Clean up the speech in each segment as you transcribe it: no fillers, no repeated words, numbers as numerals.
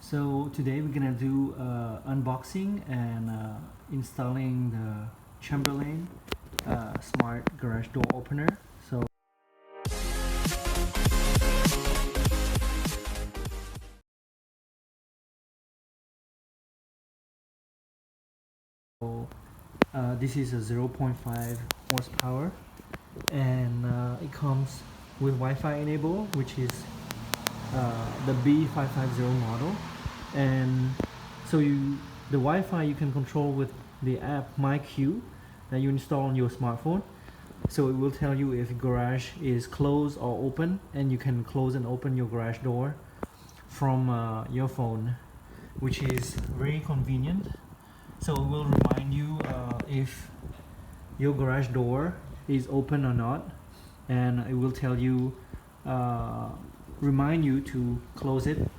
So today we're gonna do unboxing and installing the Chamberlain smart garage door opener. So this is a 0.5 horsepower, and it comes with Wi-Fi enable, which is the B550 model. And so the Wi-Fi you can control with the app MyQ that you install on your smartphone. So it will tell you if garage is closed or open, and you can close and open your garage door from your phone, which is very convenient. So it will remind you if your garage door is open or not, and it will tell you remind you to close it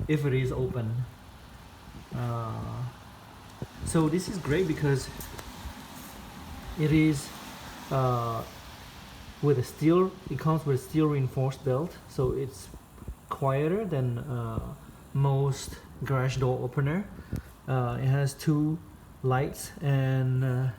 if it is open. So this is great because it is with a steel. It comes with a steel reinforced belt, so it's quieter than most garage door opener. It has two lights, and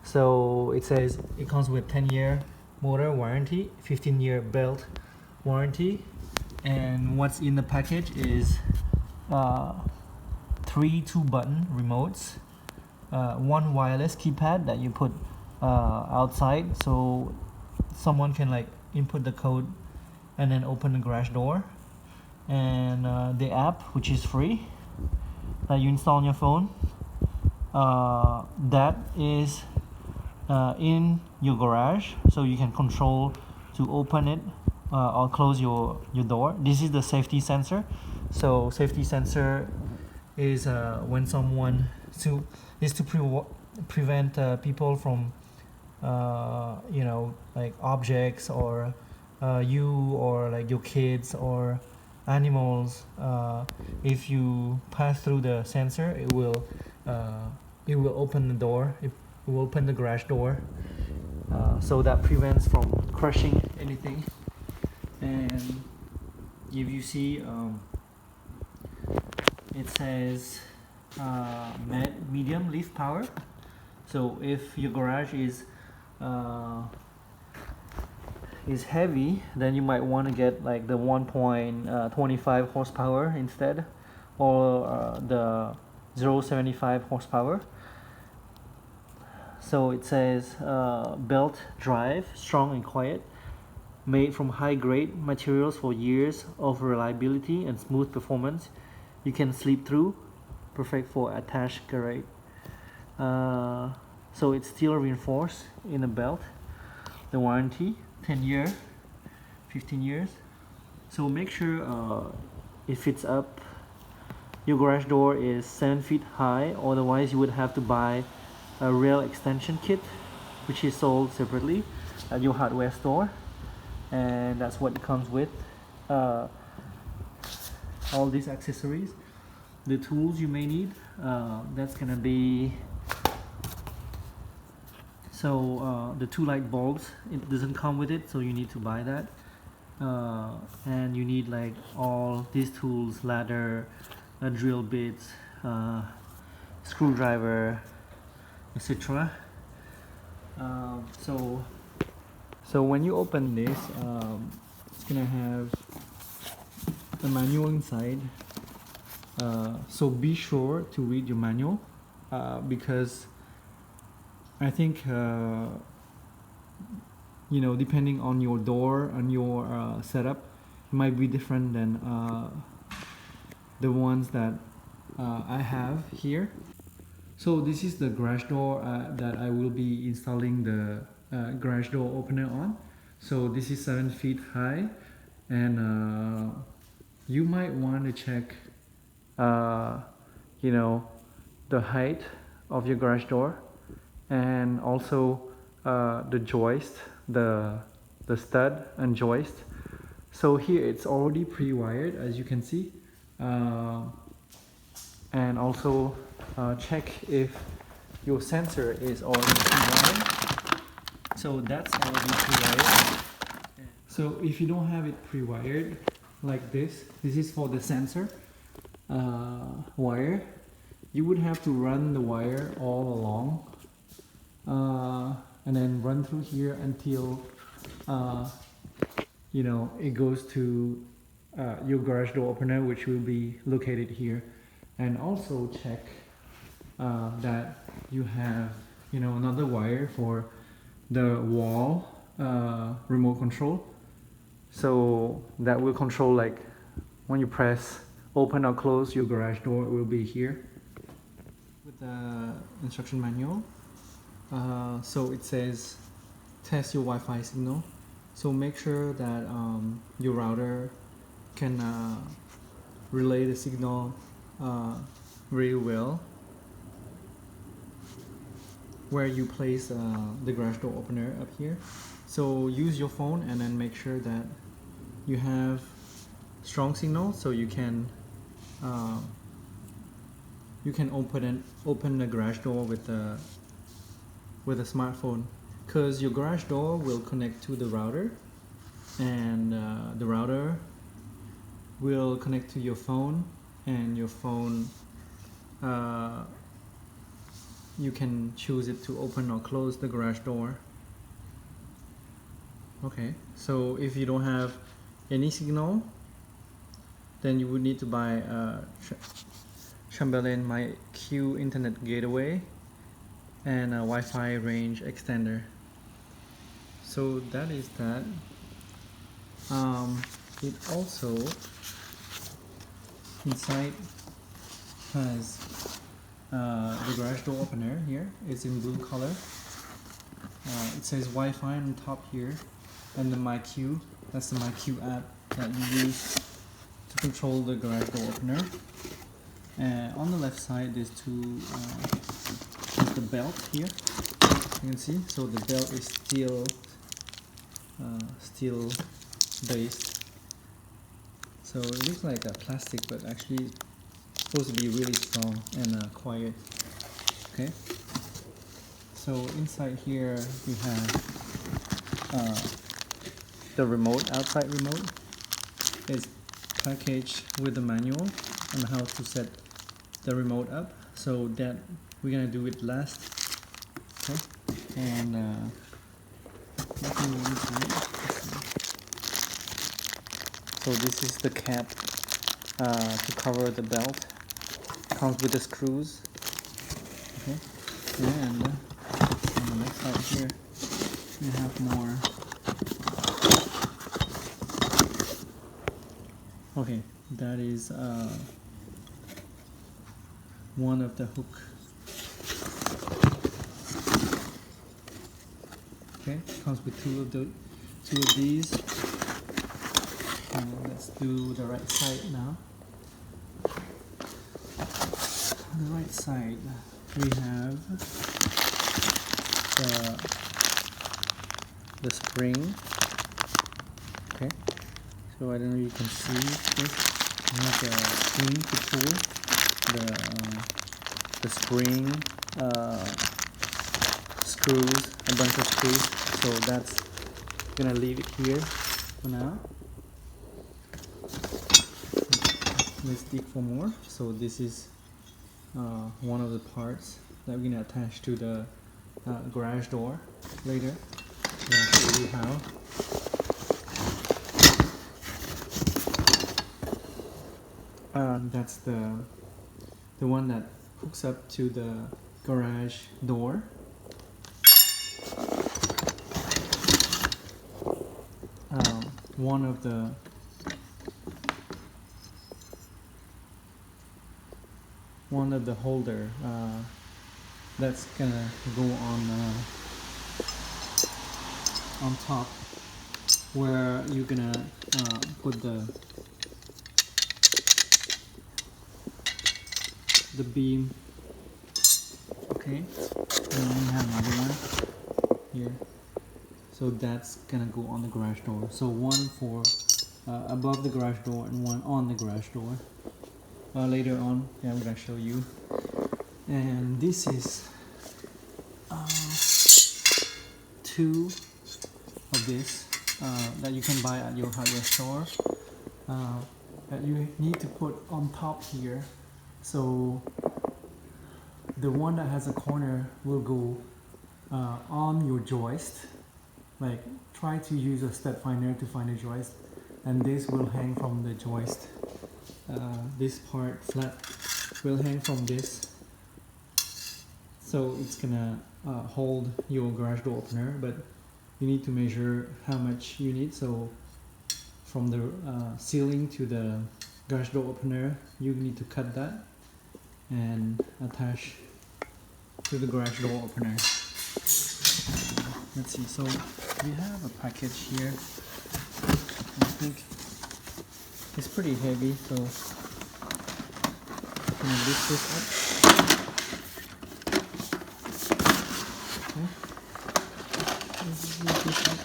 so it says it comes with 10-year motor warranty, 15-year belt warranty. And what's in the package is 3 2-button remotes, one wireless keypad that you put outside, so someone can like input the code and then open the garage door, and the app, which is free, that you install on your phone, that is in your garage, so you can control to open it or close your door. This is the safety sensor. So safety sensor is when someone is to prevent people from like objects or you or like your kids or animals. If you pass through the sensor, it will open the door. It will open the garage door, so that prevents from crushing anything. And if you see, it says medium lift power. So if your garage is heavy, then you might want to get like the 1.25 horsepower instead, or the 0.75 horsepower. So it says belt drive, strong and quiet, made from high-grade materials for years of reliability and smooth performance. You can sleep through, perfect for attached garage. So it's steel reinforced in the belt. The warranty 10-year, 15 years. So make sure it fits up. Your garage door is 7 feet high, otherwise you would have to buy a rail extension kit, which is sold separately at your hardware store, and that's what it comes with. All these accessories, the tools you may need, that's gonna be the 2 light bulbs. It doesn't come with it, so you need to buy that. And you need like all these tools: ladder, drill bits, screwdriver, etc. So when you open this, it's gonna have a manual inside. So be sure to read your manual, because I think depending on your door and your setup, it might be different than the ones that I have here. So this is the garage door that I will be installing the garage door opener on. So this is 7 feet high, and you might want to check the height of your garage door, and also the joist, the stud and joist. So here it's already pre-wired, as you can see, and also check if your sensor is already pre-wired. So that's already pre-wired. So if you don't have it pre-wired like this is for the sensor. wire. You would have to run the wire all along, and then run through here until you know, it goes to your garage door opener, which will be located here. And also check that you have, you know, another wire for the wall remote control, so that will control, like, when you press open or close your garage door, it will be here with the instruction manual. So it says test your Wi-Fi signal, so make sure that your router can relay the signal really well where you place the garage door opener up here. So use your phone and then make sure that you have strong signal, so you can open the garage door with a smartphone, because your garage door will connect to the router, and the router will connect to your phone, and your phone you can choose it to open or close the garage door. Okay, so if you don't have any signal, then you would need to buy a Chamberlain MyQ internet gateway and a Wi-Fi range extender. So that is that. It also inside has the garage door opener here. It's in blue color. It says Wi-Fi on top here, and the MyQ, that's the MyQ app that you use to control the garage door opener. And on the left side there's there's the belt here, you can see. So the belt is steel based, so it looks like a plastic, but actually it's supposed to be really strong and quiet. Okay, so inside here we have the remote, outside remote. It's packaged with the manual on how to set the remote up, so that we're gonna do it last. Okay, and so this is the cap to cover the belt. Comes with the screws. Okay, and on the next side here we have more. Okay, that is one of the hook. Okay, comes with two of these. And let's do the right side now. On the right side we have the spring. Okay, so I don't know if you can see this. We have the spring to pull the spring screws, a bunch of screws. So that's gonna leave it here for now. Let's dig for more. So this is one of the parts that we're gonna attach to the garage door later. I'll show you how. That's the one that hooks up to the garage door. One of the holder that's gonna go on top, where you're gonna put the beam. Okay, and then we have another one here, so that's gonna go on the garage door. So one for above the garage door and one on the garage door. Later on, yeah, I'm gonna show you. And this is two of this that you can buy at your hardware store. that you need to put on top here. So the one that has a corner will go on your joist. Like, try to use a step finder to find a joist, and this will hang from the joist. This part flat will hang from this, so it's gonna hold your garage door opener, but you need to measure how much you need. So from the ceiling to the garage door opener, you need to cut that and attach to the garage door opener. Let's see, so we have a package here. I think it's pretty heavy, so I'm gonna lift this up. Okay. Lift this up.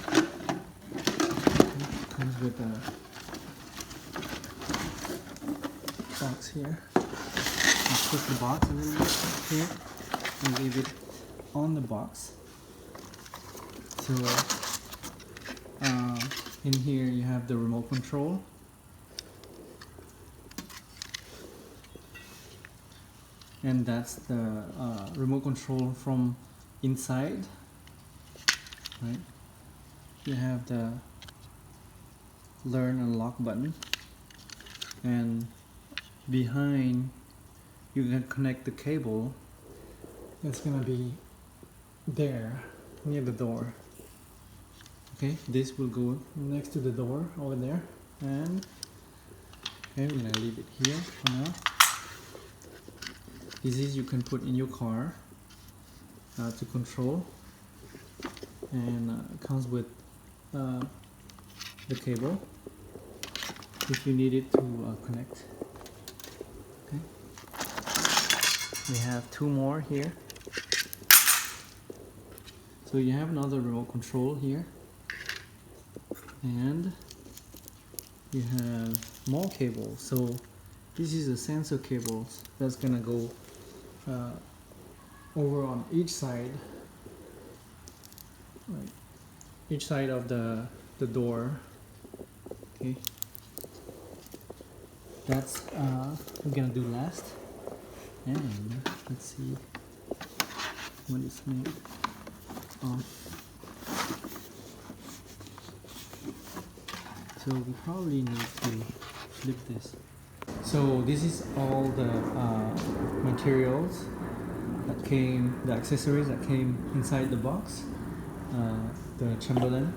Okay. Comes with a box here. I'll push the box a little bit here and leave it on the box. So in here you have the remote control, and that's the remote control from inside, right? You have the learn and lock button, and behind you can connect the cable. It's gonna be there near the door. Okay, this will go next to the door over there, and okay, we're gonna leave it here for now. This is you can put in your car to control, and it comes with the cable if you need it to connect. Okay, we have two more here. So you have another remote control here, and you have more cables. So this is a sensor cable that's gonna go over on each side, like each side of the door. Okay, that's we're gonna do last, and let's see what it's made. So we probably need to flip this. So this is all the materials that came, the accessories that came inside the box. The Chamberlain